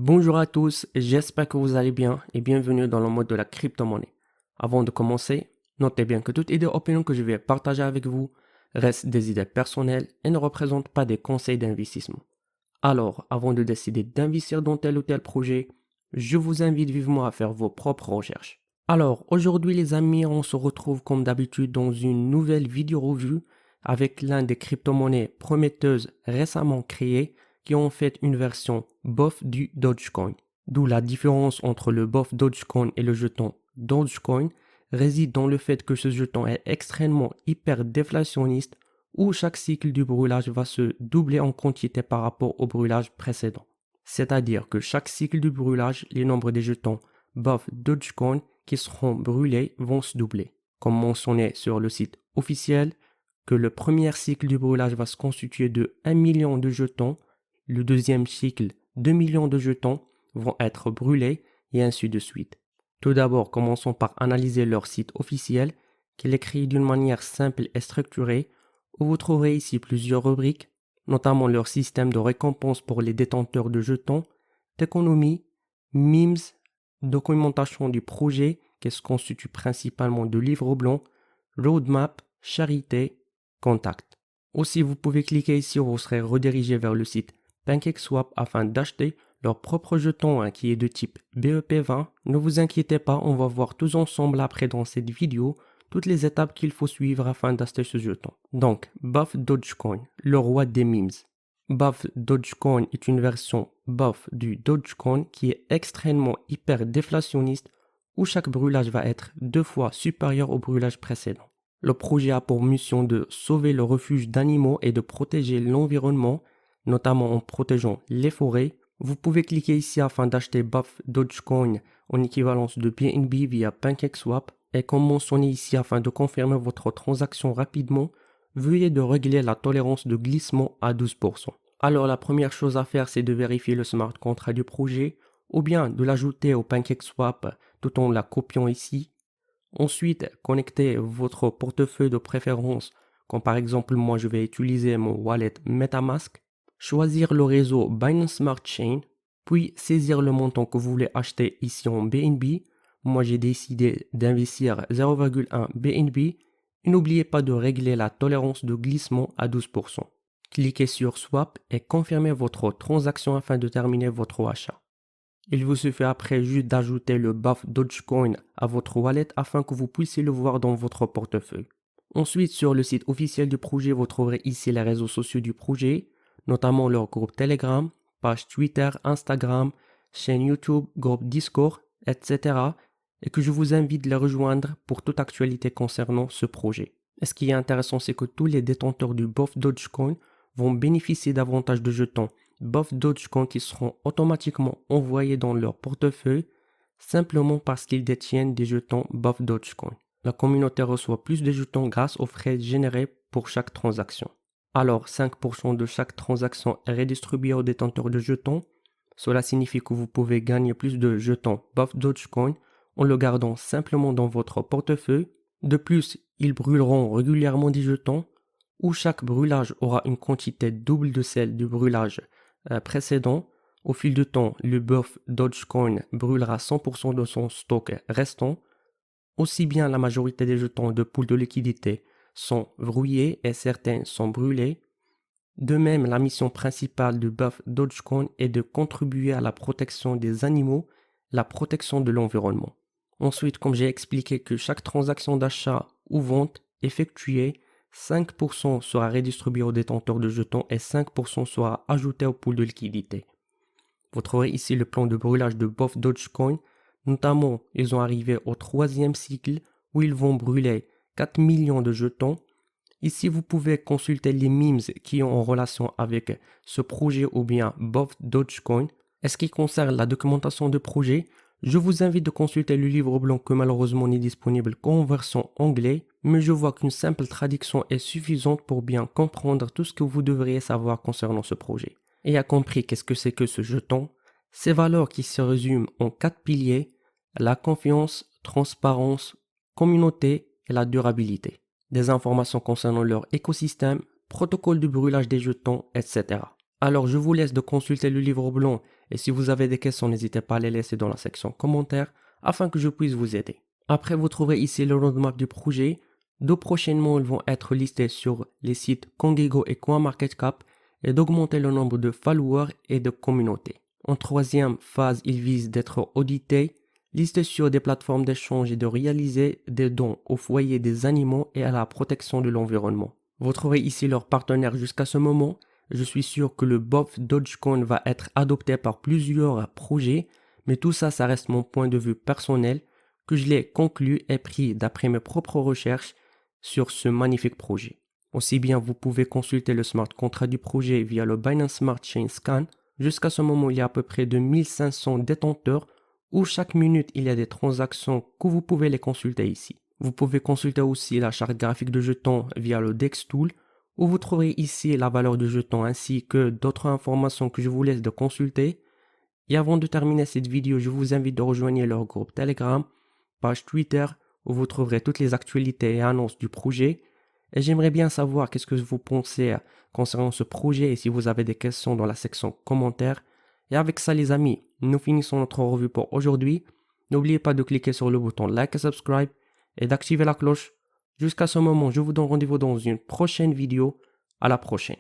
Bonjour à tous, j'espère que vous allez bien et bienvenue dans le mode de la crypto-monnaie. Avant de commencer, notez bien que toute idée ou opinion que je vais partager avec vous reste des idées personnelles et ne représente pas des conseils d'investissement. Alors, avant de décider d'investir dans tel ou tel projet, je vous invite vivement à faire vos propres recherches. Alors, aujourd'hui les amis, on se retrouve comme d'habitude dans une nouvelle vidéo revue avec l'un des crypto-monnaies prometteuses récemment créées qui ont fait une version BOF du Dogecoin. D'où la différence entre le BOF Dogecoin et le jeton Dogecoin réside dans le fait que ce jeton est extrêmement hyper déflationniste où chaque cycle du brûlage va se doubler en quantité par rapport au brûlage précédent. C'est-à-dire que chaque cycle du brûlage, les nombres des jetons BOF Dogecoin qui seront brûlés vont se doubler. Comme mentionné sur le site officiel, que le premier cycle du brûlage va se constituer de 1 million de jetons, le deuxième cycle, 2 millions de jetons vont être brûlés et ainsi de suite. Tout d'abord, commençons par analyser leur site officiel, qui est créé d'une manière simple et structurée, où vous trouverez ici plusieurs rubriques, notamment leur système de récompense pour les détenteurs de jetons, d'économie, memes, documentation du projet, qui se constitue principalement de livres blancs, roadmap, charité, contact. Aussi, vous pouvez cliquer ici où vous serez redirigé vers le site PancakeSwap afin d'acheter leur propre jeton qui est de type BEP20. Ne vous inquiétez pas, on va voir tous ensemble après dans cette vidéo toutes les étapes qu'il faut suivre afin d'acheter ce jeton. Donc, BOF Dogecoin, le roi des memes. BOF Dogecoin est une version BOF du Dogecoin qui est extrêmement hyper déflationniste où chaque brûlage va être 2 fois supérieur au brûlage précédent. Le projet a pour mission de sauver le refuge d'animaux et de protéger l'environnement, notamment en protégeant les forêts. Vous pouvez cliquer ici afin d'acheter BOF Dogecoin en équivalence de BNB via PancakeSwap et comme mentionné ici afin de confirmer votre transaction rapidement, veuillez de régler la tolérance de glissement à 12%. Alors la première chose à faire c'est de vérifier le smart contract du projet ou bien de l'ajouter au PancakeSwap tout en la copiant ici. Ensuite, connectez votre portefeuille de préférence, comme par exemple moi je vais utiliser mon wallet MetaMask, choisir le réseau Binance Smart Chain, puis saisir le montant que vous voulez acheter ici en BNB. Moi j'ai décidé d'investir 0,1 BNB et n'oubliez pas de régler la tolérance de glissement à 12%. Cliquez sur Swap et confirmez votre transaction afin de terminer votre achat. Il vous suffit après juste d'ajouter le BOF Dogecoin à votre wallet afin que vous puissiez le voir dans votre portefeuille. Ensuite, sur le site officiel du projet, vous trouverez ici les réseaux sociaux du projet, notamment leur groupe Telegram, page Twitter, Instagram, chaîne YouTube, groupe Discord, etc. et que je vous invite à les rejoindre pour toute actualité concernant ce projet. Et ce qui est intéressant, c'est que tous les détenteurs du BOF Dogecoin vont bénéficier davantage de jetons BOF Dogecoin qui seront automatiquement envoyés dans leur portefeuille simplement parce qu'ils détiennent des jetons BOF Dogecoin. La communauté reçoit plus de jetons grâce aux frais générés pour chaque transaction. Alors 5% de chaque transaction est redistribué aux détenteurs de jetons. Cela signifie que vous pouvez gagner plus de jetons BOF Dogecoin en le gardant simplement dans votre portefeuille. De plus, ils brûleront régulièrement des jetons où chaque brûlage aura une quantité double de celle du brûlage précédent. Au fil du temps, le BOF Dogecoin brûlera 100% de son stock restant. Aussi bien la majorité des jetons de pool de liquidité sont verrouillés et certains sont brûlés. De même, la mission principale du BOF Dogecoin est de contribuer à la protection des animaux, la protection de l'environnement. Ensuite, comme j'ai expliqué que chaque transaction d'achat ou vente effectuée, 5% sera redistribué aux détenteurs de jetons et 5% sera ajouté au pool de liquidité. Vous trouverez ici le plan de brûlage de BOF Dogecoin. Notamment, ils ont arrivé au 3e cycle où ils vont brûler 4 millions de jetons. Ici, vous pouvez consulter les memes qui ont en relation avec ce projet ou bien BOF Dogecoin. Et ce qui concerne la documentation de projet, je vous invite de consulter le livre blanc que malheureusement n'est disponible qu'en version anglaise, mais je vois qu'une simple traduction est suffisante pour bien comprendre tout ce que vous devriez savoir concernant ce projet. Et a compris qu'est-ce que c'est que ce jeton, ces valeurs qui se résument en 4 piliers, la confiance, transparence, communauté et la durabilité. Des informations concernant leur écosystème, protocole de brûlage des jetons, etc. Alors je vous laisse de consulter le livre blanc Et si vous avez des questions, n'hésitez pas à les laisser dans la section commentaires afin que je puisse vous aider. Après, vous trouverez ici le roadmap du projet. Deux prochainement, ils vont être listés sur les sites Congego et CoinMarketCap et d'augmenter le nombre de followers et de communautés. En troisième phase, ils visent d'être audités, listés sur des plateformes d'échange et de réaliser des dons au foyer des animaux et à la protection de l'environnement. Vous trouverez ici leurs partenaires jusqu'à ce moment. Je suis sûr que le BOF Dogecoin va être adopté par plusieurs projets, mais tout ça, ça reste mon point de vue personnel que je l'ai conclu et pris d'après mes propres recherches sur ce magnifique projet. Aussi bien, vous pouvez consulter le smart contract du projet via le Binance Smart Chain Scan. Jusqu'à ce moment, il y a à peu près de 1500 détenteurs où chaque minute, il y a des transactions que vous pouvez les consulter ici. Vous pouvez consulter aussi la charte graphique de jetons via le DEX Tool où vous trouverez ici la valeur du jeton ainsi que d'autres informations que je vous laisse de consulter. Et avant de terminer cette vidéo, je vous invite de rejoindre leur groupe Telegram, page Twitter où vous trouverez toutes les actualités et annonces du projet. Et j'aimerais bien savoir qu'est-ce que vous pensez concernant ce projet et si vous avez des questions dans la section commentaires. Et avec ça les amis, nous finissons notre revue pour aujourd'hui. N'oubliez pas de cliquer sur le bouton like et subscribe et d'activer la cloche. Jusqu'à ce moment, je vous donne rendez-vous dans une prochaine vidéo. À la prochaine.